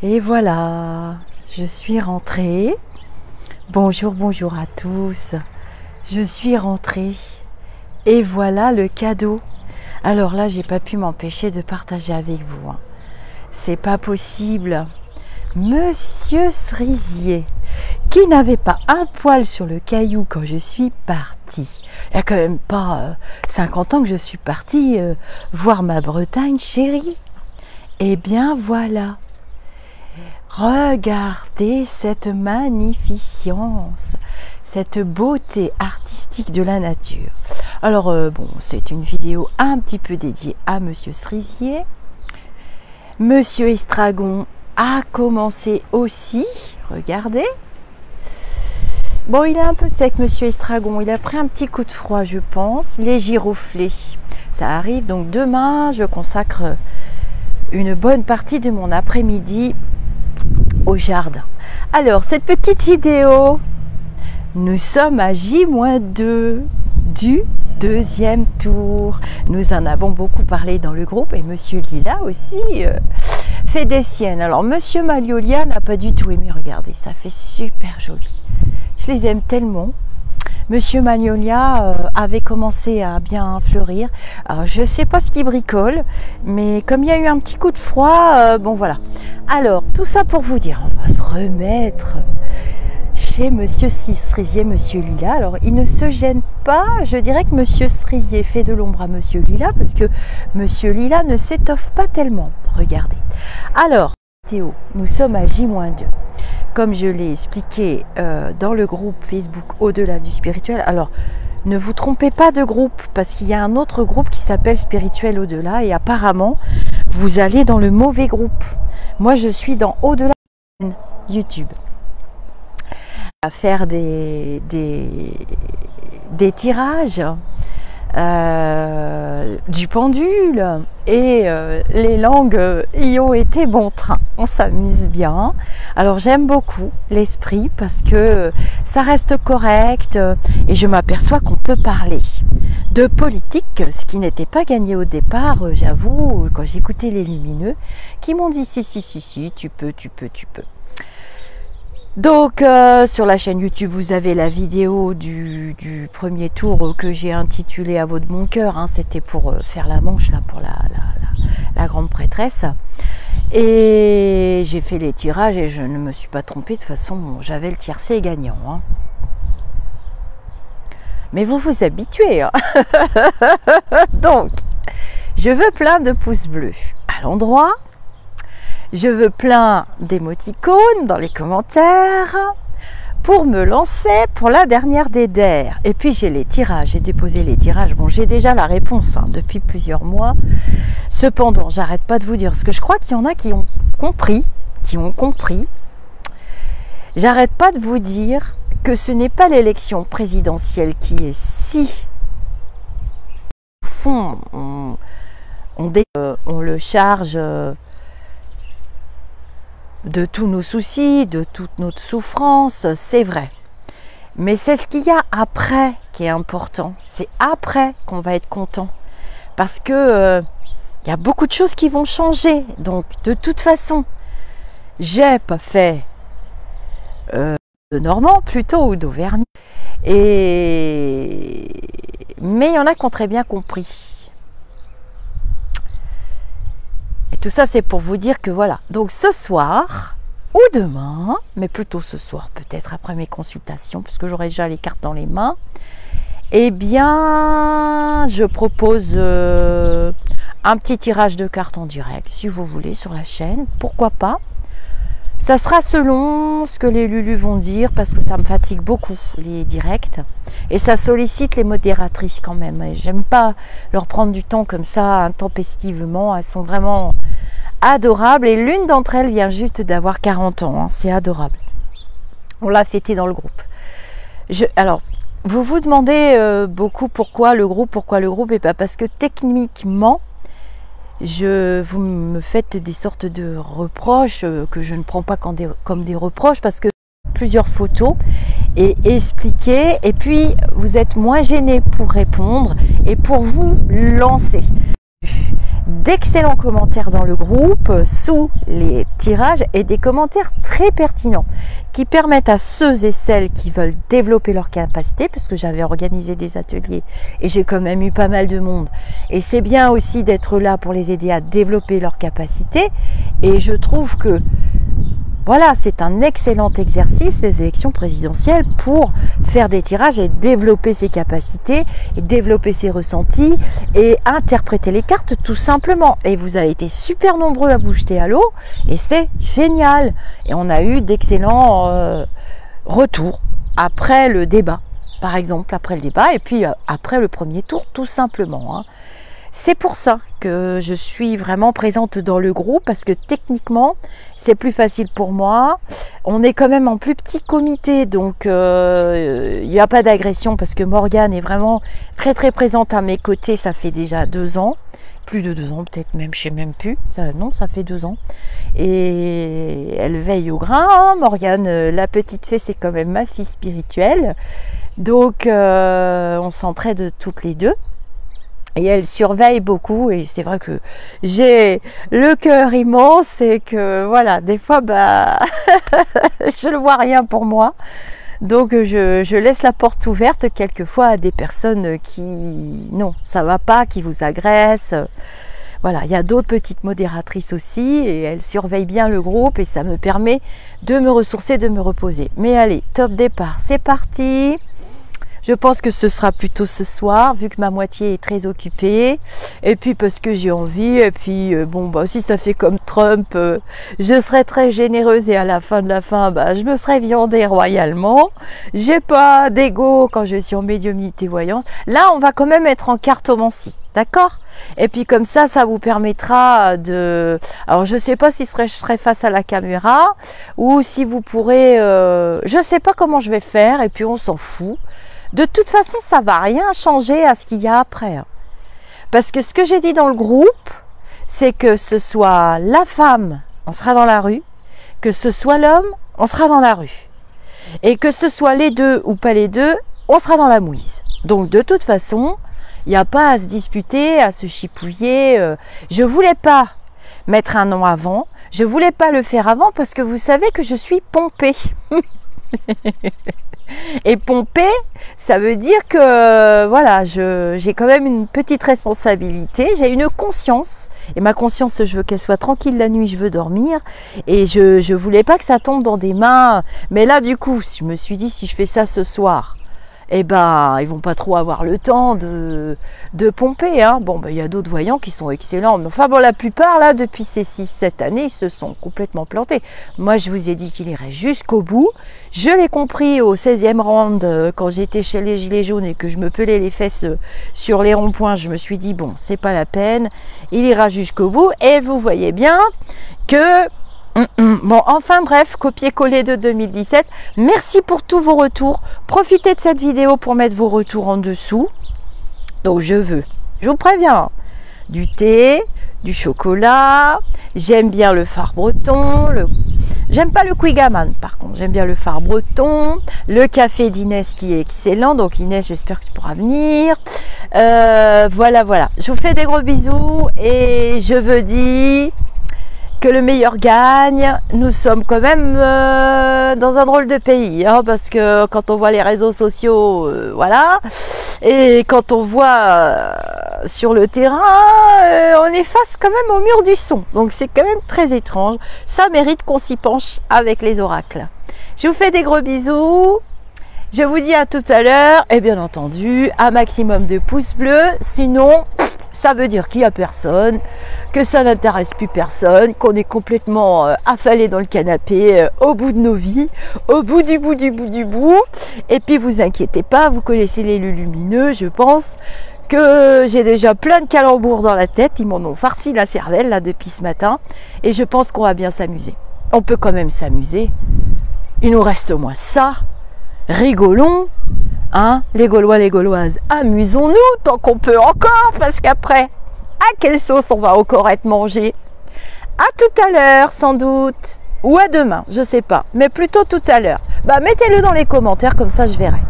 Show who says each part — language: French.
Speaker 1: Et voilà, je suis rentrée. Bonjour, bonjour à tous. Je suis rentrée. Et voilà le cadeau. Alors là, j'ai pas pu m'empêcher de partager avec vous. C'est pas possible. Monsieur Cerisier, qui n'avait pas un poil sur le caillou quand je suis partie. Il n'y a quand même pas 50 ans que je suis partie voir ma Bretagne chérie. Eh bien voilà. Regardez cette magnificence, cette beauté artistique de la nature. Alors bon, c'est une vidéo un petit peu dédiée à Monsieur Cerisier. Monsieur Estragon a commencé aussi, regardez. Bon, il est un peu sec, Monsieur Estragon. Il a pris un petit coup de froid, je pense. Les giroflées, ça arrive. Donc demain, je consacre une bonne partie de mon après-midi au jardin. Alors, cette petite vidéo, nous sommes à J-2 du deuxième tour. Nous en avons beaucoup parlé dans le groupe et Monsieur Lila aussi fait des siennes. Alors, Monsieur Magnolia n'a pas du tout aimé. Regardez, ça fait super joli. Je les aime tellement. Monsieur Magnolia avait commencé à bien fleurir. Alors, je ne sais pas ce qu'il bricole, mais comme il y a eu un petit coup de froid, bon voilà. Alors, tout ça pour vous dire, on va se remettre chez Monsieur Cerisier, Monsieur Lila. Alors, il ne se gêne pas. Je dirais que Monsieur Cerisier fait de l'ombre à Monsieur Lila parce que Monsieur Lila ne s'étoffe pas tellement. Regardez. Alors, Théo, nous sommes à J-2. Comme je l'ai expliqué dans le groupe Facebook Au-delà du spirituel. Alors, ne vous trompez pas de groupe parce qu'il y a un autre groupe qui s'appelle Spirituel Au-delà et apparemment, vous allez dans le mauvais groupe. Moi, je suis dans Au-delà YouTube. À faire des tirages du pendule et les langues y ont été bon train. On s'amuse bien. Alors j'aime beaucoup l'esprit parce que ça reste correct et je m'aperçois qu'on peut parler de politique, ce qui n'était pas gagné au départ, j'avoue, quand j'écoutais les lumineux qui m'ont dit si, tu peux. Donc sur la chaîne YouTube vous avez la vidéo du premier tour que j'ai intitulé à votre bon cœur, hein, c'était pour faire la manche là pour la grande prêtresse et j'ai fait les tirages et je ne me suis pas trompée, de toute façon bon, j'avais le tiercé gagnant hein. Mais vous vous habituez hein. Donc je veux plein de pouces bleus à l'endroit. Je veux plein d'émoticônes dans les commentaires pour me lancer pour la dernière des DER. Et puis j'ai les tirages, j'ai déposé les tirages. Bon, j'ai déjà la réponse hein, depuis plusieurs mois. Cependant, j'arrête pas de vous dire, parce que je crois qu'il y en a qui ont compris. J'arrête pas de vous dire que ce n'est pas l'élection présidentielle qui est si... Au fond, on le charge... de tous nos soucis, de toute notre souffrance, c'est vrai. Mais c'est ce qu'il y a après qui est important. C'est après qu'on va être content. Parce que y a beaucoup de choses qui vont changer. Donc, de toute façon, j'ai pas fait de Normand plutôt ou d'Auvergne. Mais il y en a qui ont très bien compris. Tout ça, c'est pour vous dire que voilà. Donc, ce soir ou demain, mais plutôt ce soir, peut-être après mes consultations, puisque j'aurai déjà les cartes dans les mains, eh bien, je propose un petit tirage de cartes en direct, si vous voulez, sur la chaîne. Pourquoi pas? Ça sera selon ce que les Lulus vont dire, parce que ça me fatigue beaucoup, les directs. Et ça sollicite les modératrices quand même. J'aime pas leur prendre du temps comme ça, intempestivement. Elles sont vraiment adorables. Et l'une d'entre elles vient juste d'avoir 40 ans. Hein. C'est adorable. On l'a fêté dans le groupe. Alors, vous vous demandez beaucoup pourquoi le groupe. Et pas parce que techniquement, vous me faites des sortes de reproches que je ne prends pas comme des reproches parce que plusieurs photos et expliquer et puis vous êtes moins gêné pour répondre et pour vous lancer. d'excellents commentaires dans le groupe sous les tirages et des commentaires très pertinents qui permettent à ceux et celles qui veulent développer leur capacité, parce que j'avais organisé des ateliers et j'ai quand même eu pas mal de monde, et c'est bien aussi d'être là pour les aider à développer leur capacité. Et je trouve que voilà, c'est un excellent exercice, les élections présidentielles, pour faire des tirages et développer ses capacités, et développer ses ressentis, et interpréter les cartes tout simplement. Et vous avez été super nombreux à vous jeter à l'eau, et c'était génial. Et on a eu d'excellents retours après le débat, par exemple, après le débat, et puis après le premier tour, tout simplement, hein. C'est pour ça que je suis vraiment présente dans le groupe, parce que techniquement c'est plus facile pour moi. On est quand même en plus petit comité, donc il n'y a pas d'agression, parce que Morgane est vraiment très présente à mes côtés. Ça fait déjà 2 ans, plus de 2 ans peut-être même, je sais même plus, non ça fait 2 ans, et elle veille au grain, hein. Morgane, la petite fée, c'est quand même ma fille spirituelle, donc on s'entraide toutes les deux. Et elle surveille beaucoup, et c'est vrai que j'ai le cœur immense, et que voilà, des fois bah je ne vois rien pour moi, donc je laisse la porte ouverte quelquefois à des personnes qui, non, ça va pas, qui vous agressent. Voilà, il y a d'autres petites modératrices aussi, et elles surveillent bien le groupe, et ça me permet de me ressourcer, de me reposer. Mais allez, top départ, c'est parti. Je pense que ce sera plutôt ce soir, vu que ma moitié est très occupée, et puis parce que j'ai envie, et puis bon, bah si ça fait comme Trump, je serai très généreuse, et à la fin de la fin, bah je me serai viandée royalement. J'ai pas d'ego quand je suis en médiumnité voyance. Là, on va quand même être en cartomancie, d'accord? Et puis comme ça vous permettra de... Alors je sais pas si je serai face à la caméra, ou si vous pourrez... je sais pas comment je vais faire, et puis on s'en fout. De toute façon, ça va rien changer à ce qu'il y a après. Parce que ce que j'ai dit dans le groupe, c'est que ce soit la femme, on sera dans la rue, que ce soit l'homme, on sera dans la rue. Et que ce soit les deux ou pas les deux, on sera dans la mouise. Donc de toute façon, il n'y a pas à se disputer, à se chipouiller. Je voulais pas mettre un nom avant, je voulais pas le faire avant, parce que vous savez que je suis pompée. Et pomper, ça veut dire que voilà, j'ai quand même une petite responsabilité, j'ai une conscience, et ma conscience, je veux qu'elle soit tranquille la nuit, je veux dormir, et je voulais pas que ça tombe dans des mains. Mais là du coup, je me suis dit, si je fais ça ce soir, eh ben, ils vont pas trop avoir le temps de pomper, hein. Bon, ben, il y a d'autres voyants qui sont excellents. Mais enfin, bon, la plupart, là, depuis ces 6-7 années, ils se sont complètement plantés. Moi, je vous ai dit qu'il irait jusqu'au bout. Je l'ai compris au 16e round, quand j'étais chez les Gilets jaunes et que je me pelais les fesses sur les ronds-points. Je me suis dit, bon, c'est pas la peine. Il ira jusqu'au bout. Et vous voyez bien que... Bon, enfin bref, copier-coller de 2017. Merci pour tous vos retours. Profitez de cette vidéo pour mettre vos retours en dessous. Donc je vous préviens, du thé, du chocolat. J'aime bien le phare breton. J'aime pas le Quigaman, par contre. J'aime bien le phare breton. Le café d'Inès qui est excellent. Donc Inès, j'espère que tu pourras venir. Voilà. Je vous fais des gros bisous, et je veux dire... que le meilleur gagne. Nous sommes quand même dans un drôle de pays, hein, parce que quand on voit les réseaux sociaux, voilà, et quand on voit sur le terrain, on est face quand même au mur du son. Donc c'est quand même très étrange. Ça mérite qu'on s'y penche avec les oracles. Je vous fais des gros bisous. Je vous dis à tout à l'heure, et bien entendu, un maximum de pouces bleus, sinon... ça veut dire qu'il n'y a personne, que ça n'intéresse plus personne, qu'on est complètement affalé dans le canapé au bout de nos vies, au bout du bout. Et puis vous inquiétez pas, vous connaissez les lumineux, je pense que j'ai déjà plein de calembours dans la tête, ils m'en ont farci la cervelle là depuis ce matin, et je pense qu'on va bien s'amuser. On peut quand même s'amuser, il nous reste au moins ça, rigolons. Hein, les Gaulois, les Gauloises, amusons-nous tant qu'on peut encore, parce qu'après, à quelle sauce on va encore être mangé? À tout à l'heure, sans doute, ou à demain, je sais pas, mais plutôt tout à l'heure. Bah, mettez-le dans les commentaires, comme ça je verrai.